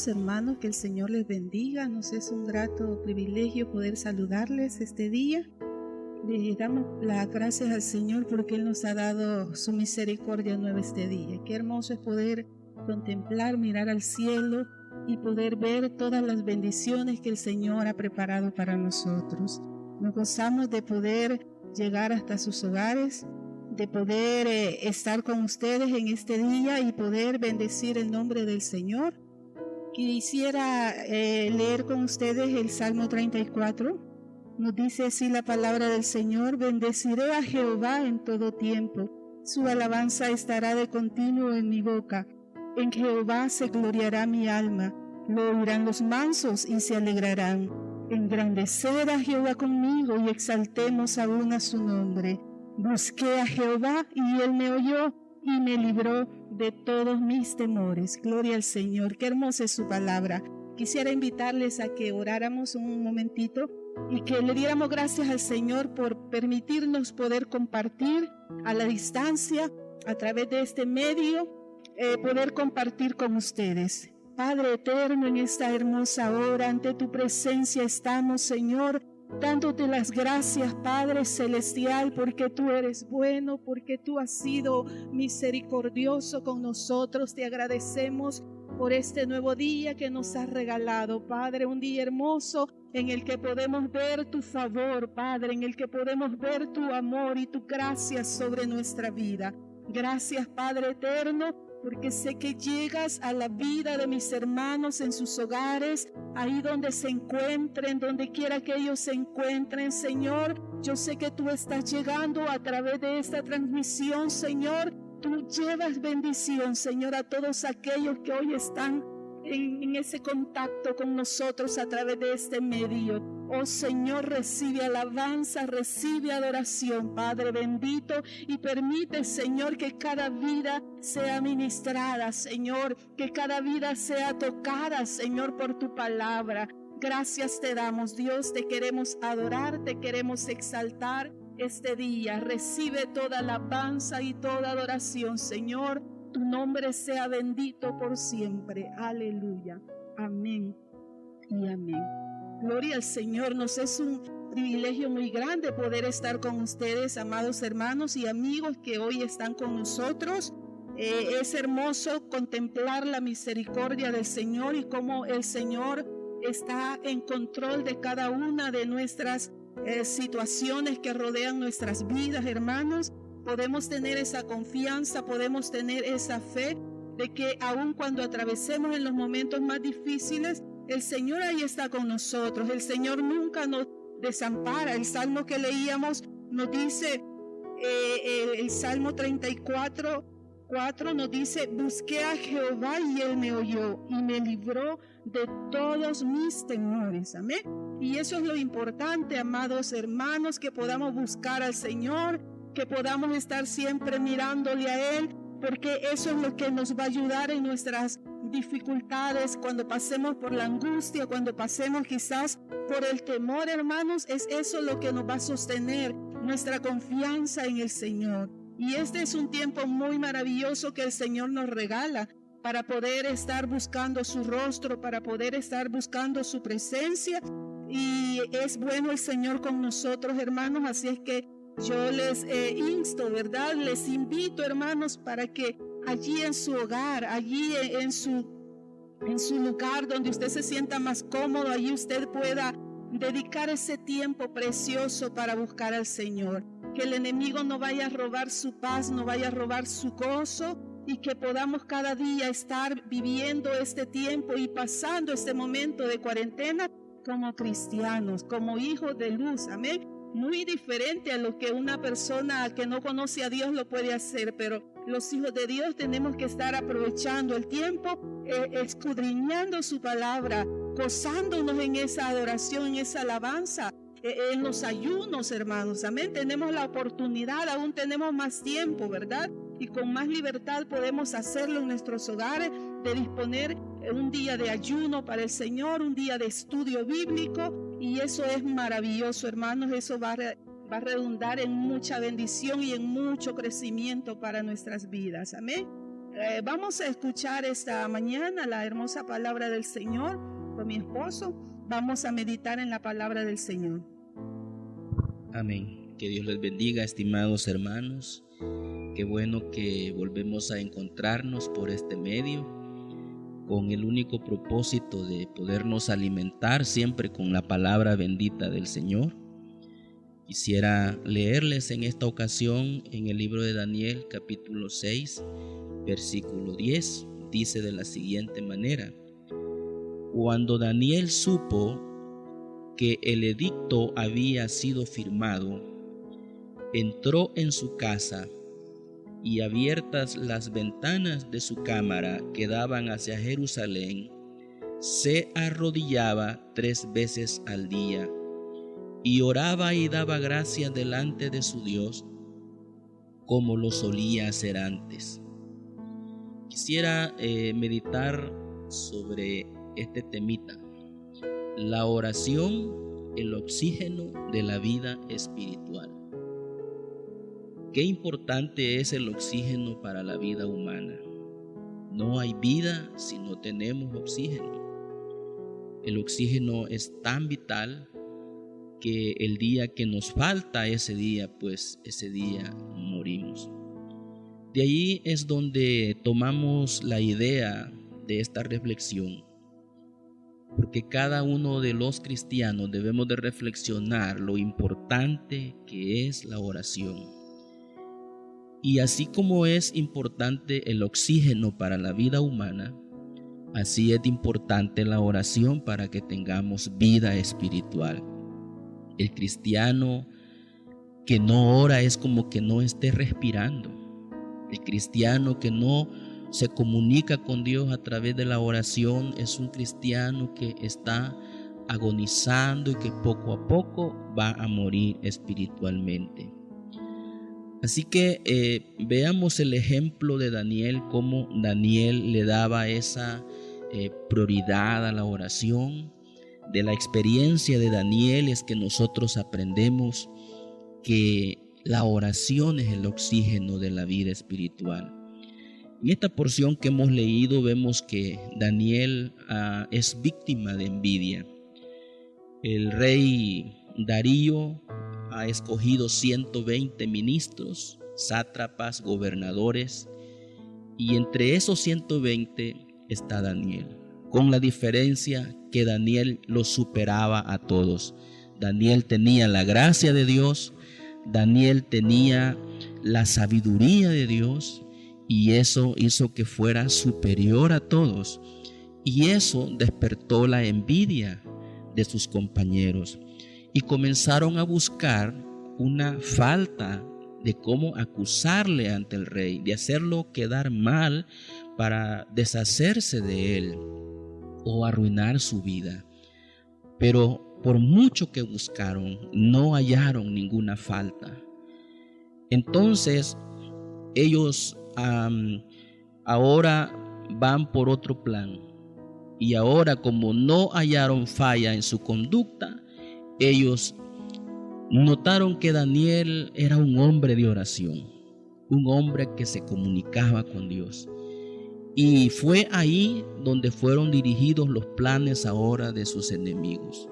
amados hermanos, que el Señor les bendiga. Nos es un grato privilegio poder saludarles este día. Le damos las gracias al Señor porque Él nos ha dado su misericordia nueva este día. Qué hermoso es poder contemplar, mirar al cielo y poder ver todas las bendiciones que el Señor ha preparado para nosotros. Nos gozamos de poder llegar hasta sus hogares, de poder estar con ustedes en este día y poder bendecir el nombre del Señor. Quisiera leer con ustedes el Salmo 34. Nos dice así la palabra del Señor: bendeciré a Jehová en todo tiempo, su alabanza estará de continuo en mi boca. En Jehová se gloriará mi alma, lo oirán los mansos y se alegrarán. Engrandecer a Jehová conmigo y exaltemos aún a su nombre. Busqué a Jehová y Él me oyó y me libró de todos mis temores. Gloria al Señor, qué hermosa es su palabra. Quisiera invitarles a que oráramos un momentito y que le diéramos gracias al Señor por permitirnos poder compartir a la distancia, a través de este medio, poder compartir con ustedes. Padre eterno, en esta hermosa hora, ante tu presencia estamos, Señor, dándote las gracias, Padre Celestial, porque tú eres bueno, porque tú has sido misericordioso con nosotros. Te agradecemos por este nuevo día que nos has regalado, Padre, un día hermoso en el que podemos ver tu favor, Padre, en el que podemos ver tu amor y tu gracia sobre nuestra vida. Gracias, Padre eterno, porque sé que llegas a la vida de mis hermanos en sus hogares, ahí donde se encuentren, donde quiera que ellos se encuentren, Señor. Yo sé que tú estás llegando a través de esta transmisión, Señor. Tú llevas bendición, Señor, a todos aquellos que hoy están en ese contacto con nosotros a través de este medio. Oh Señor, recibe alabanza, recibe adoración, Padre bendito, y permite, Señor, que cada vida sea ministrada, Señor, que cada vida sea tocada, Señor, por tu palabra. Gracias te damos, Dios, te queremos adorar, te queremos exaltar este día. Recibe toda alabanza y toda adoración, Señor. Tu nombre sea bendito por siempre. Aleluya. Amén y amén. Gloria al Señor. Nos es un privilegio muy grande poder estar con ustedes, amados hermanos y amigos que hoy están con nosotros. Es hermoso contemplar la misericordia del Señor y cómo el Señor está en control de cada una de nuestras situaciones que rodean nuestras vidas, hermanos. Podemos tener esa confianza, podemos tener esa fe de que aun cuando atravesemos en los momentos más difíciles, el Señor ahí está con nosotros. El Señor nunca nos desampara. El Salmo que leíamos nos dice, el Salmo 34:4 nos dice: busqué a Jehová y Él me oyó y me libró de todos mis temores. Amén. Y eso es lo importante, amados hermanos, que podamos buscar al Señor, que podamos estar siempre mirándole a Él, porque eso es lo que nos va a ayudar en nuestras dificultades, cuando pasemos por la angustia, cuando pasemos quizás por el temor, hermanos. Es eso lo que nos va a sostener nuestra confianza en el Señor. Y este es un tiempo muy maravilloso que el Señor nos regala para poder estar buscando su rostro, para poder estar buscando su presencia. Y es bueno el Señor con nosotros, hermanos. Así es que yo les insto, ¿verdad? Les invito, hermanos, para que allí en su hogar, allí en su lugar donde usted se sienta más cómodo, allí usted pueda dedicar ese tiempo precioso para buscar al Señor. Que el enemigo no vaya a robar su paz, no vaya a robar su gozo, y que podamos cada día estar viviendo este tiempo y pasando este momento de cuarentena como cristianos, como hijos de luz. Amén. Muy diferente a lo que una persona que no conoce a Dios lo puede hacer, pero los hijos de Dios tenemos que estar aprovechando el tiempo, escudriñando su palabra, gozándonos en esa adoración, en esa alabanza, en los ayunos, hermanos. Amén. Tenemos la oportunidad, aún tenemos más tiempo, ¿verdad? Y con más libertad podemos hacerlo en nuestros hogares, de disponer un día de ayuno para el Señor, un día de estudio bíblico, y eso es maravilloso, hermanos. Eso va a redundar en mucha bendición y en mucho crecimiento para nuestras vidas. Amén. Vamos a escuchar esta mañana la hermosa palabra del Señor con mi esposo. Vamos a meditar en la palabra del Señor. Amén. Que Dios les bendiga, estimados hermanos. Qué bueno que volvemos a encontrarnos por este medio, con el único propósito de podernos alimentar siempre con la palabra bendita del Señor. Quisiera leerles en esta ocasión en el libro de Daniel, capítulo 6, versículo 10. Dice de la siguiente manera: Cuando Daniel supo que el edicto había sido firmado, entró en su casa, y abiertas las ventanas de su cámara que daban hacia Jerusalén, se arrodillaba 3 veces al día y oraba y daba gracias delante de su Dios, como lo solía hacer antes. Quisiera meditar sobre este temita: la oración, el oxígeno de la vida espiritual. Qué importante es el oxígeno para la vida humana. No hay vida si no tenemos oxígeno. El oxígeno es tan vital que el día que nos falta ese día, pues ese día morimos. De ahí es donde tomamos la idea de esta reflexión, porque cada uno de los cristianos debemos de reflexionar lo importante que es la oración. Y así como es importante el oxígeno para la vida humana, así es importante la oración para que tengamos vida espiritual. El cristiano que no ora es como que no esté respirando. El cristiano que no se comunica con Dios a través de la oración es un cristiano que está agonizando y que poco a poco va a morir espiritualmente. Así que veamos el ejemplo de Daniel, cómo Daniel le daba esa prioridad a la oración. De la experiencia de Daniel es que nosotros aprendemos que la oración es el oxígeno de la vida espiritual. En esta porción que hemos leído vemos que Daniel es víctima de envidia. El rey Darío ha escogido 120 ministros, sátrapas, gobernadores, y entre esos 120 está Daniel, con la diferencia que Daniel los superaba a todos. Daniel tenía la gracia de Dios, Daniel tenía la sabiduría de Dios, y eso hizo que fuera superior a todos, y eso despertó la envidia de sus compañeros. Y comenzaron a buscar una falta de cómo acusarle ante el rey, de hacerlo quedar mal para deshacerse de él o arruinar su vida. Pero por mucho que buscaron, no hallaron ninguna falta. Entonces ellos ahora van por otro plan, y ahora, como no hallaron falla en su conducta, ellos notaron que Daniel era un hombre de oración, un hombre que se comunicaba con Dios. Y fue ahí donde fueron dirigidos los planes ahora de sus enemigos,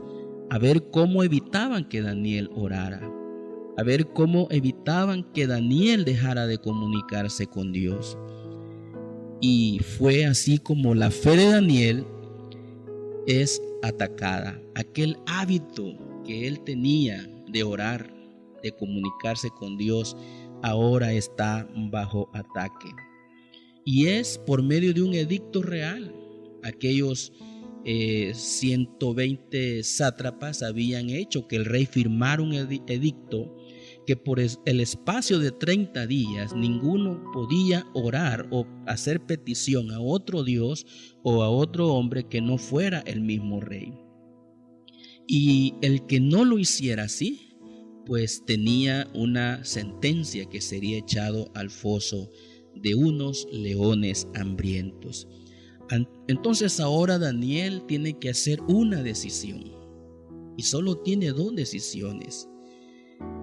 a ver cómo evitaban que Daniel orara, a ver cómo evitaban que Daniel dejara de comunicarse con Dios. Y fue así como la fe de Daniel es atacada. Aquel hábito que él tenía de orar, de comunicarse con Dios, ahora está bajo ataque. Y es por medio de un edicto real. Aquellos 120 sátrapas habían hecho que el rey firmara un edicto que por el espacio de 30 días ninguno podía orar o hacer petición a otro Dios o a otro hombre que no fuera el mismo rey. Y el que no lo hiciera así, pues tenía una sentencia que sería echado al foso de unos leones hambrientos. Entonces ahora Daniel tiene que hacer una decisión, y solo tiene 2 decisiones: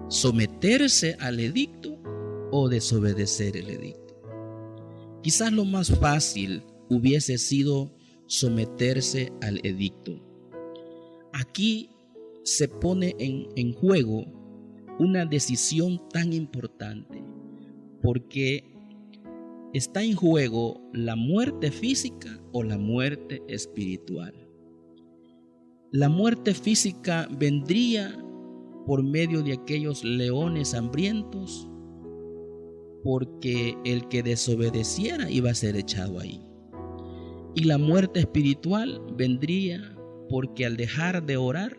someterse al edicto o desobedecer el edicto. Quizás lo más fácil hubiese sido someterse al edicto. Aquí se pone en juego una decisión tan importante, porque está en juego la muerte física o la muerte espiritual. La muerte física vendría por medio de aquellos leones hambrientos, porque el que desobedeciera iba a ser echado ahí. Y la muerte espiritual vendría porque al dejar de orar,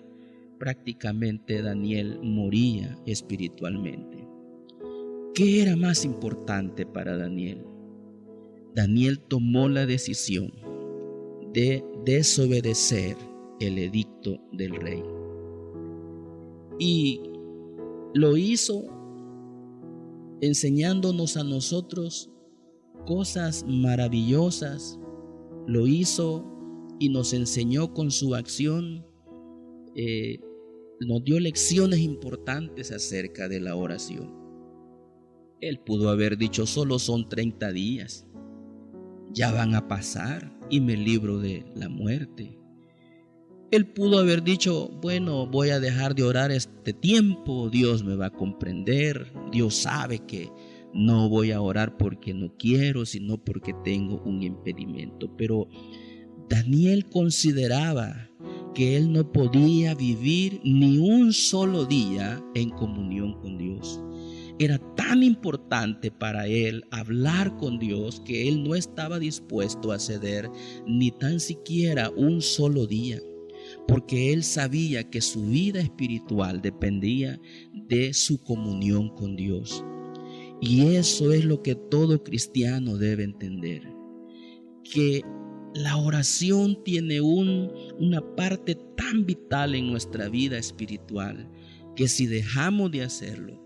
prácticamente Daniel moría espiritualmente. ¿Qué era más importante para Daniel? Daniel tomó la decisión de desobedecer el edicto del rey. Y lo hizo enseñándonos a nosotros cosas maravillosas. Lo hizo y nos enseñó con su acción. Nos dio lecciones importantes acerca de la oración. Él pudo haber dicho: solo son 30 días, ya van a pasar y me libro de la muerte. Él pudo haber dicho: bueno, voy a dejar de orar este tiempo, Dios me va a comprender, Dios sabe que no voy a orar porque no quiero, sino porque tengo un impedimento. Pero Daniel consideraba que él no podía vivir ni un solo día en comunión con Dios. Era tan importante para él hablar con Dios que él no estaba dispuesto a ceder ni tan siquiera un solo día, porque él sabía que su vida espiritual dependía de su comunión con Dios. Y eso es lo que todo cristiano debe entender, que la oración tiene una parte tan vital en nuestra vida espiritual, que si dejamos de hacerlo,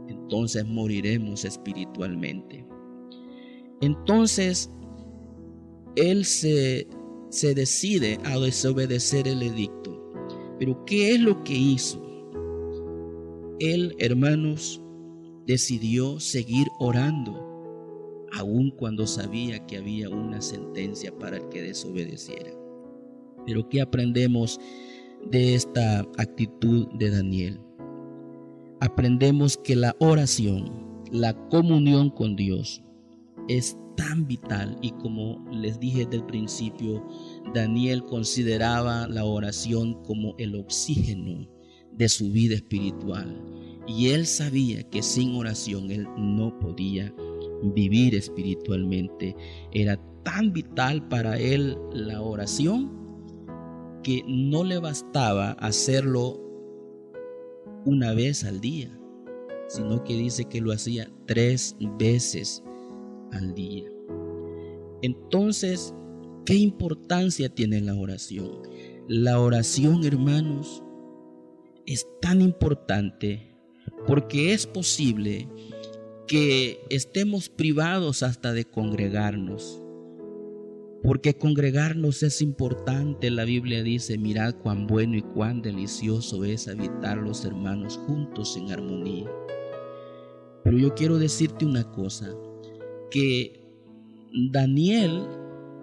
entonces moriremos espiritualmente. Entonces, él se decide a desobedecer el edicto. Pero ¿qué es lo que hizo? Él, hermanos, decidió seguir orando, aun cuando sabía que había una sentencia para el que desobedeciera. Pero ¿qué aprendemos de esta actitud de Daniel? Aprendemos que la oración, la comunión con Dios, es tan vital, y como les dije desde el principio, Daniel consideraba la oración como el oxígeno de su vida espiritual, y él sabía que sin oración él no podía vivir espiritualmente. Era tan vital para él la oración que no le bastaba hacerlo una vez al día, sino que dice que lo hacía 3 veces al día. Entonces, ¿qué importancia tiene la oración? La oración, hermanos, es tan importante porque es posible que estemos privados hasta de congregarnos, porque congregarnos es importante. La Biblia dice: mirad cuán bueno y cuán delicioso es habitar los hermanos juntos en armonía. Pero yo quiero decirte una cosa, que Daniel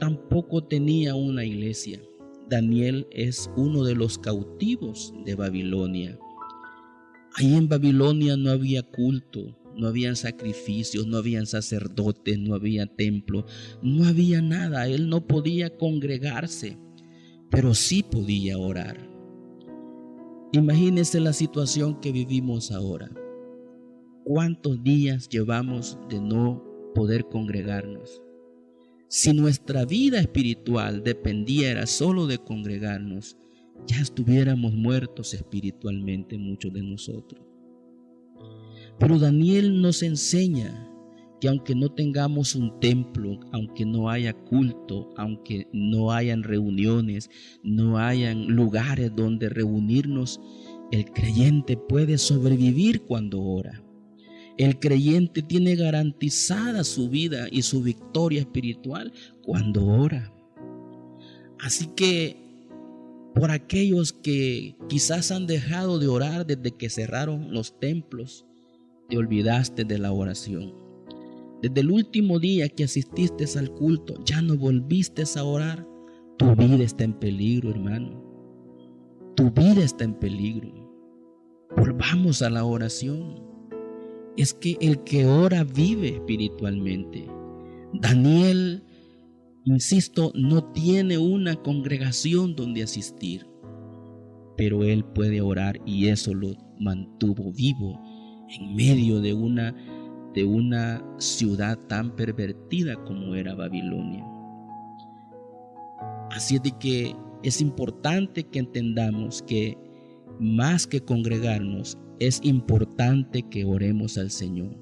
tampoco tenía una iglesia. Daniel es uno de los cautivos de Babilonia. Ahí en Babilonia no había culto, no habían sacrificios, no habían sacerdotes, no había templo, no había nada. Él no podía congregarse, pero sí podía orar. Imagínense la situación que vivimos ahora. ¿Cuántos días llevamos de no poder congregarnos? Si nuestra vida espiritual dependiera solo de congregarnos, ya estuviéramos muertos espiritualmente muchos de nosotros. Pero Daniel nos enseña que aunque no tengamos un templo, aunque no haya culto, aunque no hayan reuniones, no hayan lugares donde reunirnos, el creyente puede sobrevivir cuando ora. El creyente tiene garantizada su vida y su victoria espiritual cuando ora. Así que por aquellos que quizás han dejado de orar desde que cerraron los templos, te olvidaste de la oración. Desde el último día que asististe al culto, ya no volviste a orar. Tu vida está en peligro, hermano. Tu vida está en peligro. Volvamos a la oración. Es que el que ora vive espiritualmente. Daniel, insisto, no tiene una congregación donde asistir, pero él puede orar, y eso lo mantuvo vivo en medio de una ciudad tan pervertida como era Babilonia. Así es de que es importante que entendamos que más que congregarnos, es importante que oremos al Señor.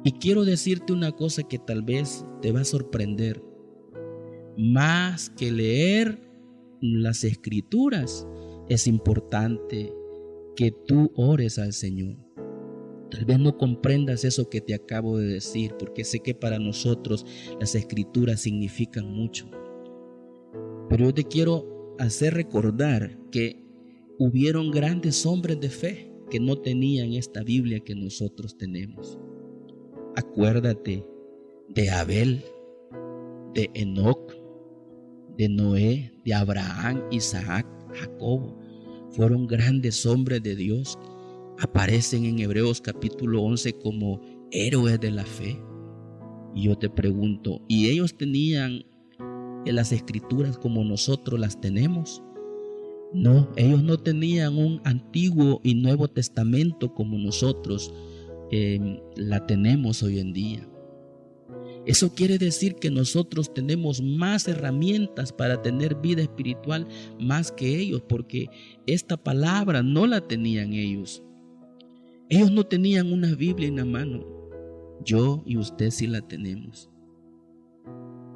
Y quiero decirte una cosa que tal vez te va a sorprender. Más que leer las Escrituras, es importante que tú ores al Señor. Tal vez no comprendas eso que te acabo de decir, porque sé que para nosotros las Escrituras significan mucho. Pero yo te quiero hacer recordar que hubieron grandes hombres de fe que no tenían esta Biblia que nosotros tenemos. Acuérdate de Abel, de Enoc, de Noé, de Abraham, Isaac, Jacob. Fueron grandes hombres de Dios. Aparecen en Hebreos capítulo 11 como héroes de la fe. Y yo te pregunto, ¿y ellos tenían las Escrituras como nosotros las tenemos? No, ellos no tenían un Antiguo y Nuevo Testamento como nosotros la tenemos hoy en día. Eso quiere decir que nosotros tenemos más herramientas para tener vida espiritual más que ellos, porque esta palabra no la tenían ellos. Ellos no tenían una Biblia en la mano. Yo y usted sí la tenemos.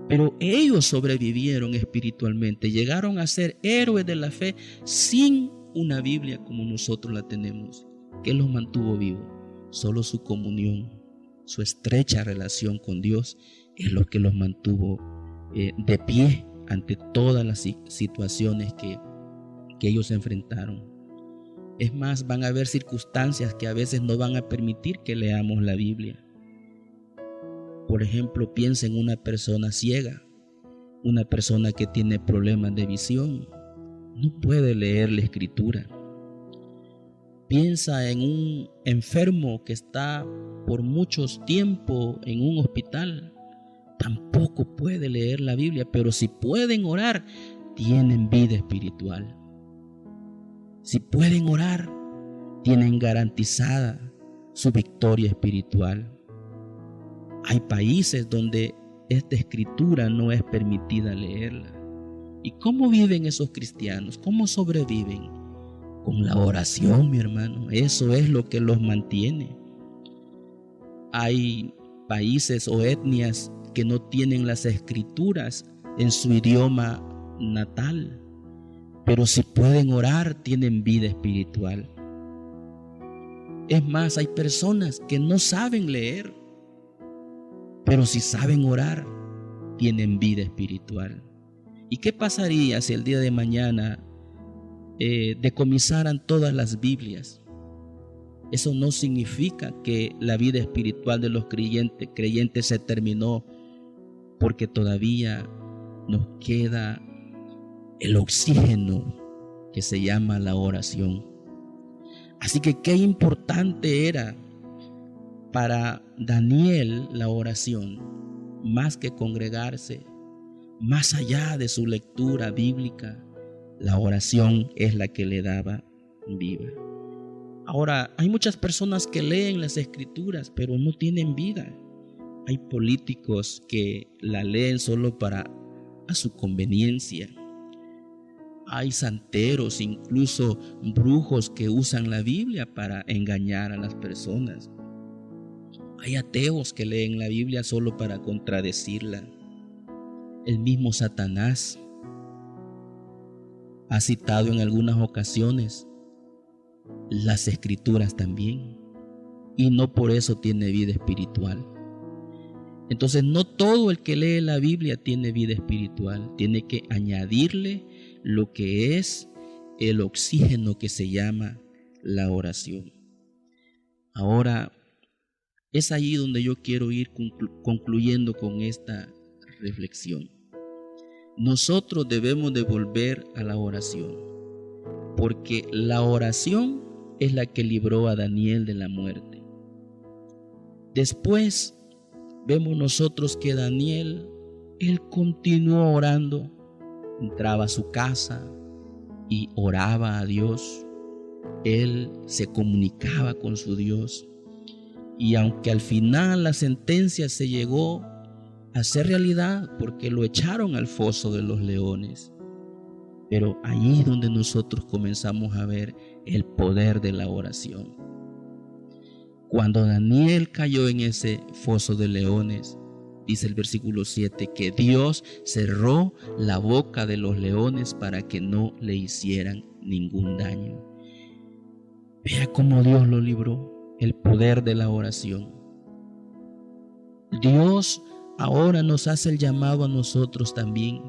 Pero ellos sobrevivieron espiritualmente, llegaron a ser héroes de la fe sin una Biblia como nosotros la tenemos. ¿Qué los mantuvo vivos? Solo su comunión, su estrecha relación con Dios es lo que los mantuvo de pie ante todas las situaciones que ellos enfrentaron. Es más, van a haber circunstancias que a veces no van a permitir que leamos la Biblia. Por ejemplo, piensa en una persona ciega, una persona que tiene problemas de visión, no puede leer la Escritura. Piensa en un enfermo que está por muchos tiempos en un hospital, tampoco puede leer la Biblia, pero si pueden orar, tienen vida espiritual. Si pueden orar, tienen garantizada su victoria espiritual. Hay países donde esta Escritura no es permitida leerla. ¿Y cómo viven esos cristianos? ¿Cómo sobreviven? Con la oración, mi hermano. Eso es lo que los mantiene. Hay países o etnias que no tienen las Escrituras en su idioma natal, pero si pueden orar, tienen vida espiritual. Es más, hay personas que no saben leer, pero si saben orar, tienen vida espiritual. ¿Y qué pasaría si el día de mañana decomisaran todas las Biblias? Eso no significa que la vida espiritual de los creyentes se terminó, porque todavía nos queda el oxígeno que se llama la oración. Así que qué importante era para Daniel la oración, más que congregarse, más allá de su lectura bíblica, la oración es la que le daba vida. Ahora, hay muchas personas que leen las Escrituras, pero no tienen vida. Hay políticos que la leen solo para a su conveniencia. Hay santeros, incluso brujos que usan la Biblia para engañar a las personas. Hay ateos que leen la Biblia solo para contradecirla. El mismo Satanás ha citado en algunas ocasiones las Escrituras también, y no por eso tiene vida espiritual. Entonces, no todo el que lee la Biblia tiene vida espiritual. Tiene que añadirle lo que es el oxígeno que se llama la oración. Ahora, Es allí donde yo quiero ir concluyendo con esta reflexión. Nosotros debemos de volver a la oración, porque la oración es la que libró a Daniel de la muerte. Después vemos nosotros que Daniel, él continuó orando, entraba a su casa y oraba a Dios. Él se comunicaba con su Dios. Y aunque al final la sentencia se llegó a ser realidad porque lo echaron al foso de los leones, pero allí es donde nosotros comenzamos a ver el poder de la oración. Cuando Daniel cayó en ese foso de leones, dice el versículo 7, que Dios cerró la boca de los leones para que no le hicieran ningún daño. Vea cómo Dios lo libró. El poder de la oración. Dios ahora nos hace el llamado a nosotros también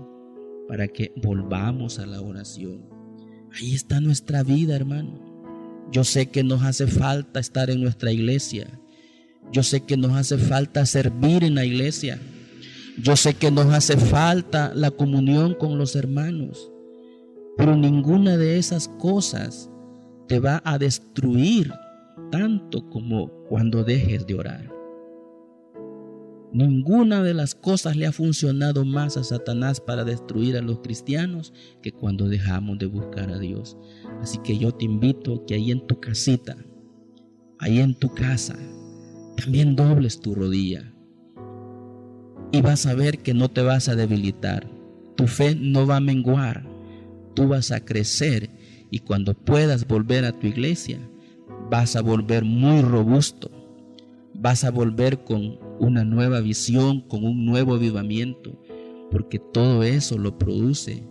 para que volvamos a la oración. Ahí está nuestra vida, hermano. Yo sé que nos hace falta estar en nuestra iglesia. Yo sé que nos hace falta servir en la iglesia. Yo sé que nos hace falta la comunión con los hermanos. Pero ninguna de esas cosas te va a destruir tanto como cuando dejes de orar. Ninguna de las cosas le ha funcionado más a Satanás para destruir a los cristianos que cuando dejamos de buscar a Dios. Así que yo te invito que ahí en tu casita, ahí en tu casa, también dobles tu rodilla y vas a ver que no te vas a debilitar. Tu fe no va a menguar, tú vas a crecer y cuando puedas volver a tu iglesia, vas a volver muy robusto, vas a volver con una nueva visión, con un nuevo avivamiento, porque todo eso lo produce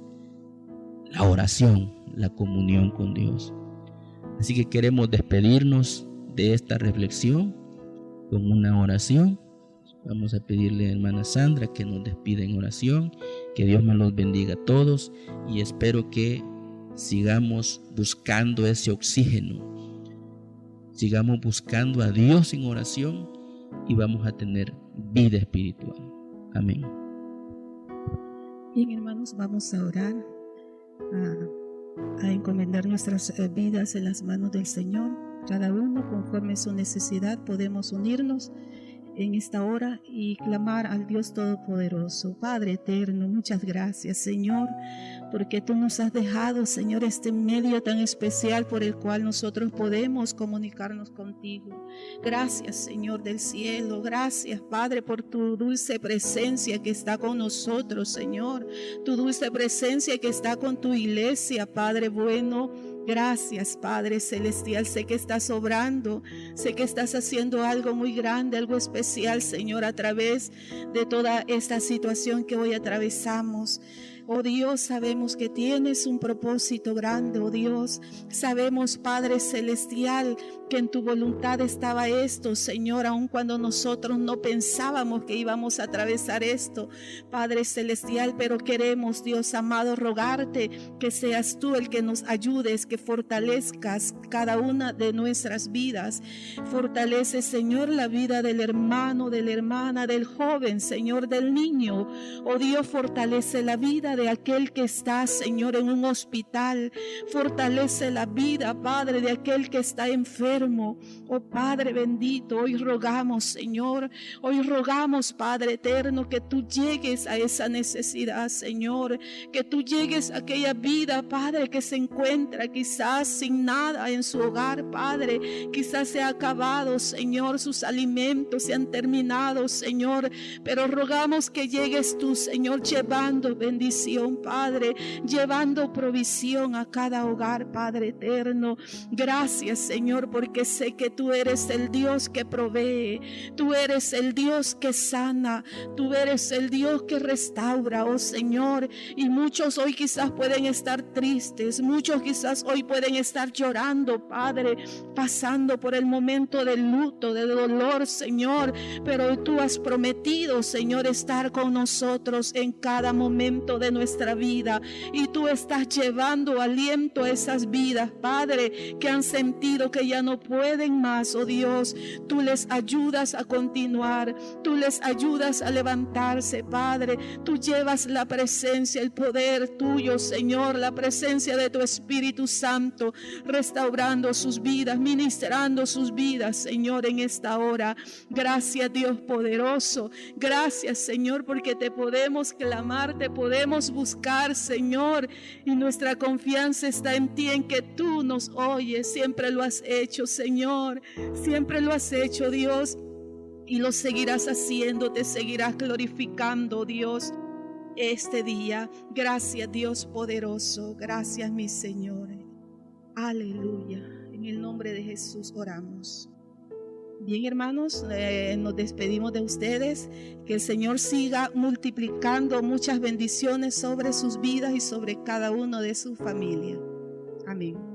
la oración, la comunión con Dios. Así que queremos despedirnos de esta reflexión con una oración. Vamos a pedirle a hermana Sandra que nos despida en oración, que Dios me los bendiga a todos y espero que sigamos buscando ese oxígeno. Sigamos buscando a Dios en oración y vamos a tener vida espiritual. Amén. Bien, hermanos, vamos a orar, a encomendar nuestras vidas en las manos del Señor. Cada uno, conforme a su necesidad, podemos unirnos en esta hora y clamar al Dios Todopoderoso. Padre eterno, muchas gracias, Señor, porque tú nos has dejado, Señor, este medio tan especial por el cual nosotros podemos comunicarnos contigo. Gracias, Señor del cielo. Gracias, Padre, por tu dulce presencia que está con nosotros, Señor. Tu dulce presencia que está con tu iglesia, Padre bueno. Gracias, Padre celestial. Sé que estás obrando, sé que estás haciendo algo muy grande, algo especial, Señor, a través de toda esta situación que hoy atravesamos. Oh Dios, sabemos que tienes un propósito grande, oh Dios. Sabemos, Padre celestial, que en tu voluntad estaba esto, Señor, aun cuando nosotros no pensábamos que íbamos a atravesar esto, Padre celestial, pero queremos, Dios amado, rogarte que seas tú el que nos ayudes, que fortalezcas cada una de nuestras vidas. Fortalece, Señor, la vida del hermano, de la hermana, del joven, Señor, del niño. Oh Dios, fortalece la vida de aquel que está, Señor, en un hospital. Fortalece la vida, Padre, de aquel que está enfermo. Oh Padre bendito, hoy rogamos, Señor, hoy rogamos, Padre eterno, que tú llegues a esa necesidad, Señor, que tú llegues a aquella vida, Padre, que se encuentra quizás sin nada en su hogar, Padre, quizás se ha acabado, Señor, sus alimentos se han terminado, Señor, pero rogamos que llegues tú, Señor, llevando bendición, Padre, llevando provisión a cada hogar, Padre eterno. Gracias, Señor, porque sé que tú eres el Dios que provee, tú eres el Dios que sana, tú eres el Dios que restaura, oh Señor. Y muchos hoy quizás pueden estar tristes, muchos quizás hoy pueden estar llorando, Padre, pasando por el momento del luto, del dolor, Señor, pero tú has prometido, Señor, estar con nosotros en cada momento de nuestra vida y tú estás llevando aliento a esas vidas, Padre, que han sentido que ya no pueden más, oh Dios. Tú les ayudas a continuar, tú les ayudas a levantarse, Padre. Tú llevas la presencia, el poder tuyo, Señor, la presencia de tu Espíritu Santo, restaurando sus vidas, ministrando sus vidas, Señor, en esta hora. Gracias, Dios poderoso. Gracias, Señor, porque te podemos clamar, te podemos buscar, Señor, y nuestra confianza está en ti, en que tú nos oyes. Siempre lo has hecho, Señor, siempre lo has hecho, Dios, y lo seguirás haciendo, te seguirás glorificando, Dios, este día. Gracias, Dios poderoso. Gracias, mi Señor. Aleluya. En el nombre de Jesús oramos. Bien, hermanos, nos despedimos de ustedes. Que el Señor siga multiplicando muchas bendiciones sobre sus vidas y sobre cada uno de su familia. Amén.